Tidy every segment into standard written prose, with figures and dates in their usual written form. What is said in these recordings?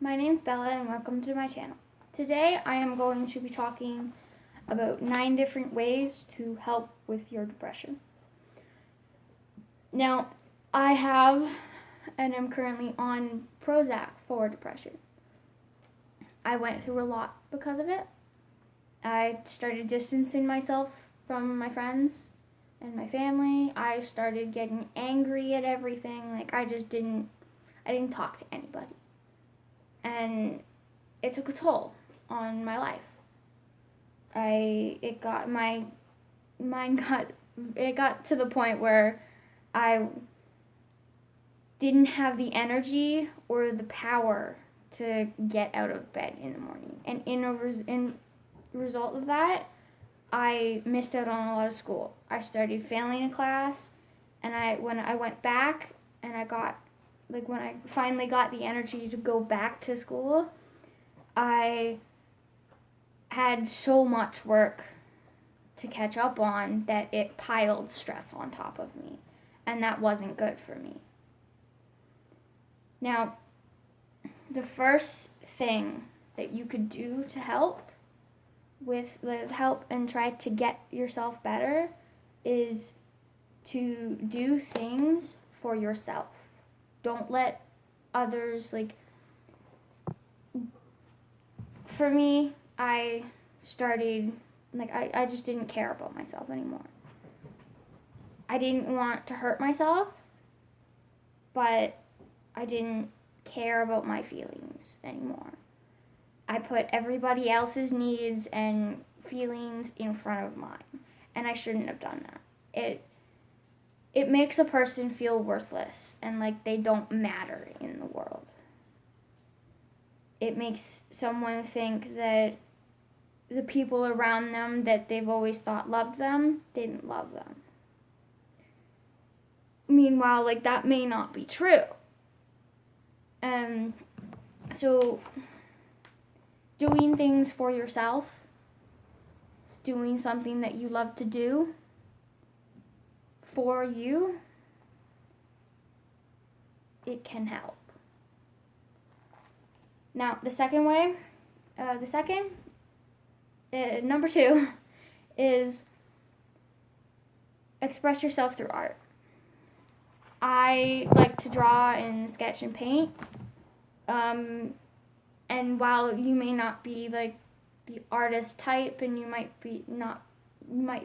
my name's Bella and welcome to my channel. Today I am going to be talking about 9 different ways to help with your depression. Now, I have and am currently on Prozac for depression. I went through a lot because of it. I started distancing myself from my friends and my family. I started getting angry at everything. I didn't talk to anybody. And it took a toll on my life. It got to the point where I didn't have the energy or the power to get out of bed in the morning. And in result of that, I missed out on a lot of school. I started failing a class, and when I went back and when I finally got the energy to go back to school, I had so much work to catch up on that it piled stress on top of me, and that wasn't good for me. Now, the first thing that you could do to help and try to get yourself better is to do things for yourself. Don't let others, for me, I started, I just didn't care about myself anymore. I didn't want to hurt myself, but I didn't care about my feelings anymore. I put everybody else's needs and feelings in front of mine, and I shouldn't have done that. It makes a person feel worthless and like they don't matter in the world. It makes someone think that the people around them that they've always thought loved them didn't love them. Meanwhile, that may not be true. So doing things for yourself, doing something that you love to do for you, it can help. Now, number 2 is express yourself through art. I like to draw and sketch and paint. And while you may not be the artist type, and you might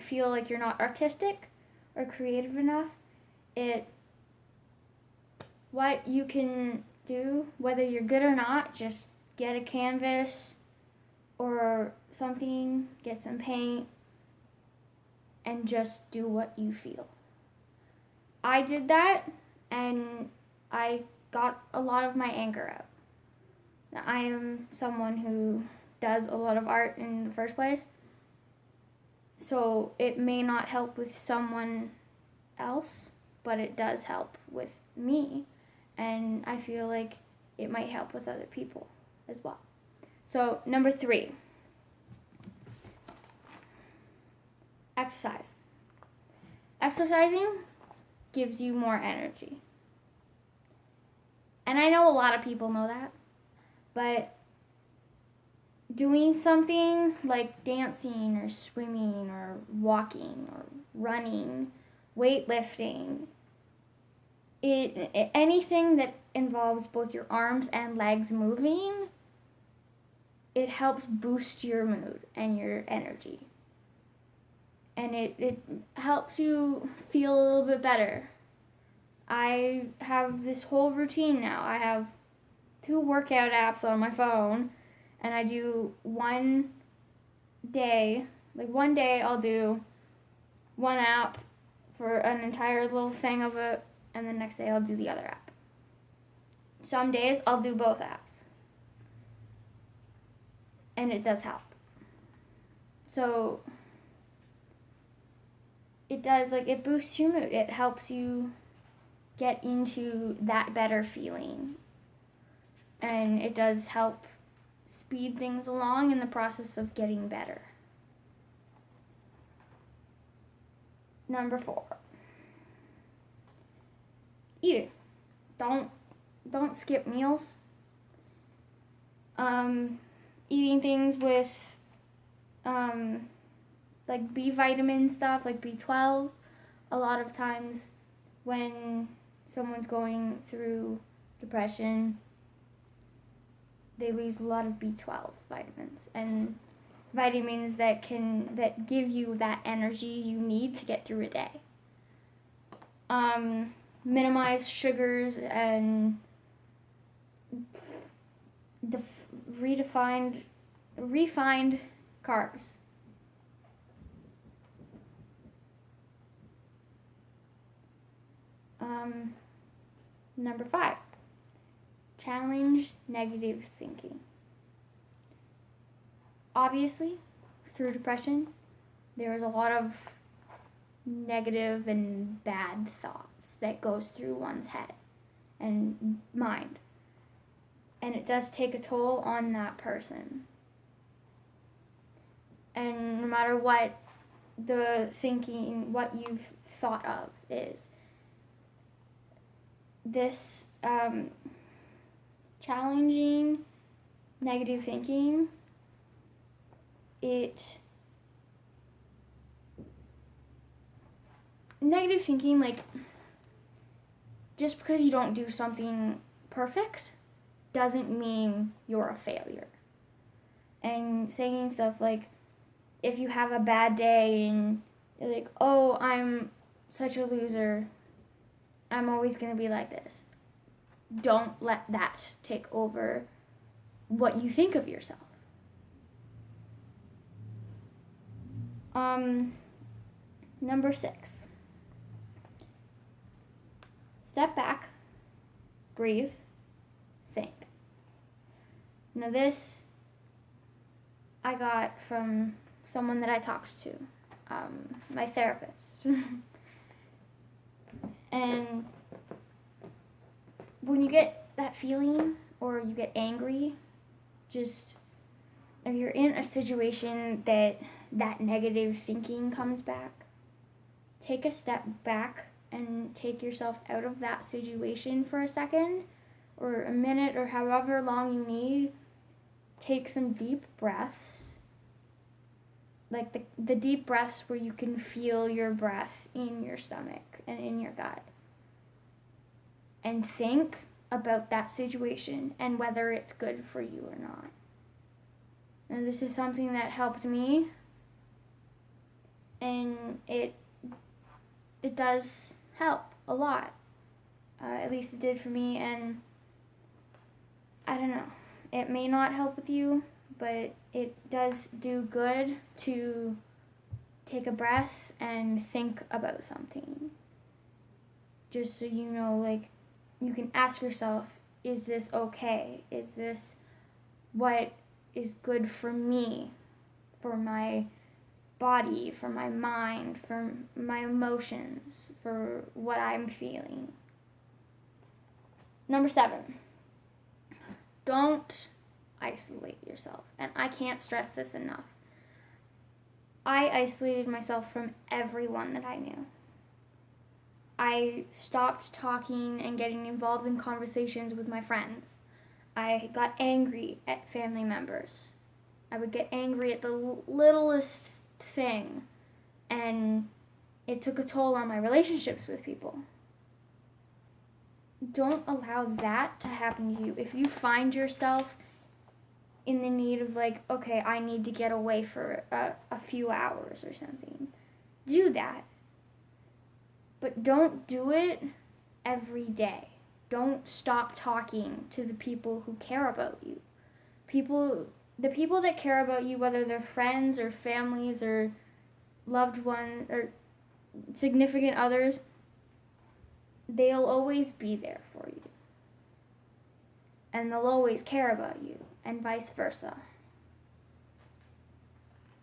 feel like you're not artistic or creative enough, what you can do, whether you're good or not, just get a canvas or something, get some paint, and just do what you feel. I did that, and I got a lot of my anger out. Now, I am someone who does a lot of art in the first place, so it may not help with someone else, but it does help with me, and I feel like it might help with other people as well. So, number 3, exercise. Exercising gives you more energy. And I know a lot of people know that, but doing something like dancing or swimming or walking or running, weightlifting, anything that involves both your arms and legs moving, it helps boost your mood and your energy. And it helps you feel a little bit better. I have this whole routine now. I have 2 workout apps on my phone, and I do one day I'll do one app for an entire little thing of it, and the next day I'll do the other app. Some days I'll do both apps, and it does help. So it does, it boosts your mood. It helps you get into that better feeling. And it does help speed things along in the process of getting better. Number 4, eating. Don't skip meals. Eating things with like B vitamin stuff, like B12. A lot of times when someone's going through depression, they lose a lot of B12 vitamins and vitamins that give you that energy you need to get through a day. Minimize sugars and refined carbs. Number 5, challenge negative thinking. Obviously, through depression, there is a lot of negative and bad thoughts that goes through one's head and mind. And it does take a toll on that person. And no matter what the thinking, what you've thought of is, this challenging negative thinking, negative thinking, like, just because you don't do something perfect doesn't mean you're a failure. And saying stuff like, if you have a bad day and you're like, oh, I'm such a loser, I'm always going to be like this. Don't let that take over what you think of yourself. Number 6. Step back, breathe, think. Now this I got from someone that I talked to, my therapist. And when you get that feeling or you get angry, just if you're in a situation that negative thinking comes back, take a step back and take yourself out of that situation for a second or a minute or however long you need. Take some deep breaths, like the deep breaths where you can feel your breath in your stomach and in your gut, and think about that situation and whether it's good for you or not. And this is something that helped me, and it does help a lot. At least it did for me, and I don't know. It may not help with you, but it does do good to take a breath and think about something. Just so you know, like, you can ask yourself, is this okay? Is this what is good for me, for my body, for my mind, for my emotions, for what I'm feeling? Number 7, don't isolate yourself. And I can't stress this enough. I isolated myself from everyone that I knew. I stopped talking and getting involved in conversations with my friends. I got angry at family members. I would get angry at the littlest thing, and it took a toll on my relationships with people. Don't allow that to happen to you. If you find yourself in the need of, like, okay, I need to get away for a few hours or something, do that. But don't do it every day. Don't stop talking to the people who care about you. The people that care about you, whether they're friends or families or loved ones or significant others, they'll always be there for you. And they'll always care about you, and vice versa.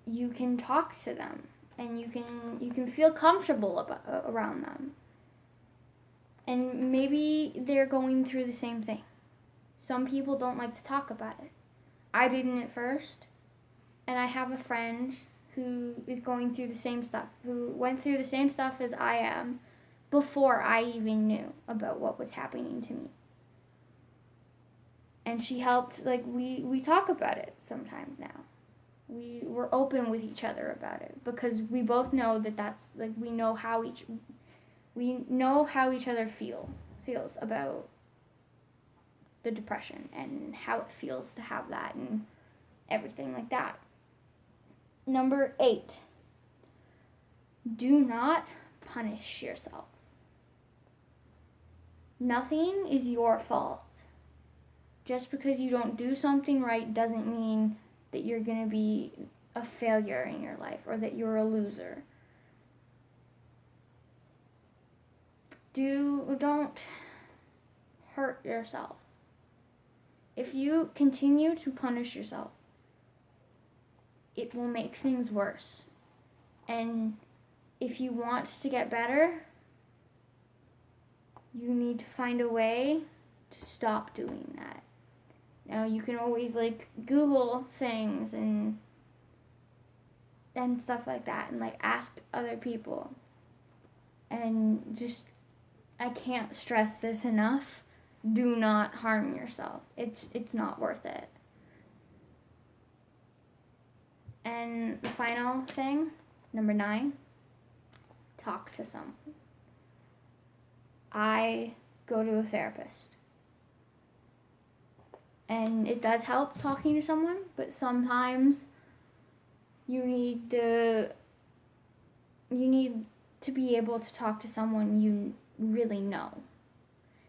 You can talk to them, and you can feel comfortable around them. And maybe they're going through the same thing. Some people don't like to talk about it. I didn't at first, and I have a friend who is going through the same stuff, who went through the same stuff as I am before I even knew about what was happening to me. And she helped, like, we talk about it sometimes now. We're open with each other about it because we both know that that's, like, we know how each other feels about the depression and how it feels to have that and everything like that. Number 8, do not punish yourself. Nothing is your fault. Just because you don't do something right doesn't mean that you're going to be a failure in your life or that you're a loser. Don't hurt yourself. If you continue to punish yourself, it will make things worse. And if you want to get better, you need to find a way to stop doing that. Now, you can always, like, Google things and stuff like that and, like, ask other people. And just, I can't stress this enough. Do not harm yourself. It's not worth it. And the final thing, number 9, talk to someone. I go to a therapist. And it does help talking to someone, but sometimes you need to be able to talk to someone you really know.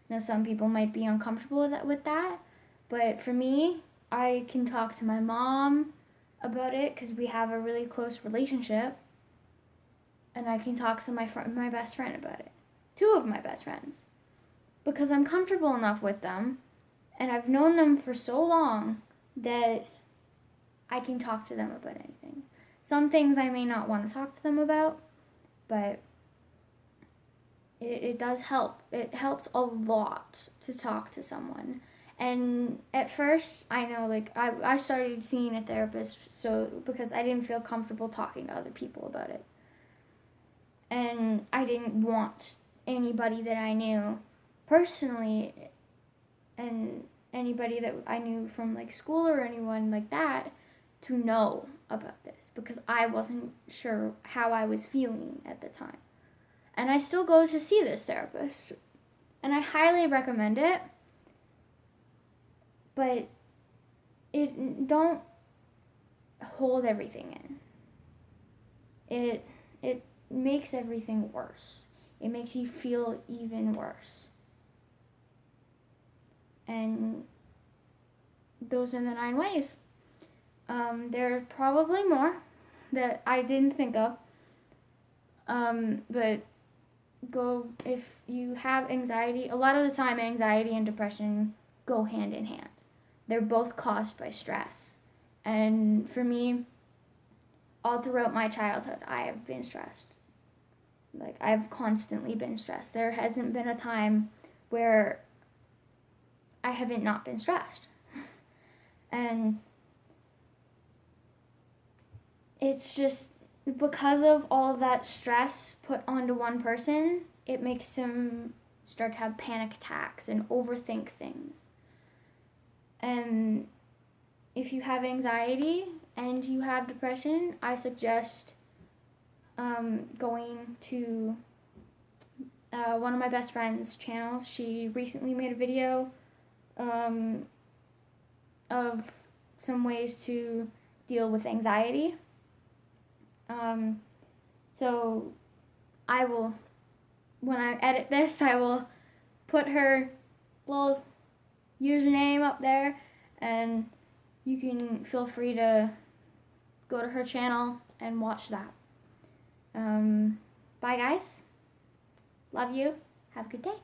Now, some people might be uncomfortable with that, but for me, I can talk to my mom about it because we have a really close relationship, and I can talk to my best friend about it. 2 of my best friends, because I'm comfortable enough with them, and I've known them for so long that I can talk to them about anything. Some things I may not want to talk to them about, but it does help. It helps a lot to talk to someone. And at first, I know, like, I started seeing a therapist because I didn't feel comfortable talking to other people about it. And I didn't want anybody that I knew personally and anybody that I knew from, like, school or anyone like that to know about this because I wasn't sure how I was feeling at the time. And I still go to see this therapist, and I highly recommend it, but don't hold everything in. It makes everything worse. It makes you feel even worse. And those are the 9 ways. There are probably more that I didn't think of. But if you have anxiety, a lot of the time anxiety and depression go hand in hand. They're both caused by stress. And for me, all throughout my childhood, I have been stressed. Like, I've constantly been stressed. There hasn't been a time where I haven't not been stressed. And it's just because of all of that stress put onto one person, it makes them start to have panic attacks and overthink things. And if you have anxiety and you have depression, I suggest going to one of my best friend's channels. She recently made a video of some ways to deal with anxiety. So I will, when I edit this, I will put her little username up there, and you can feel free to go to her channel and watch that. Bye guys. Love you. Have a good day.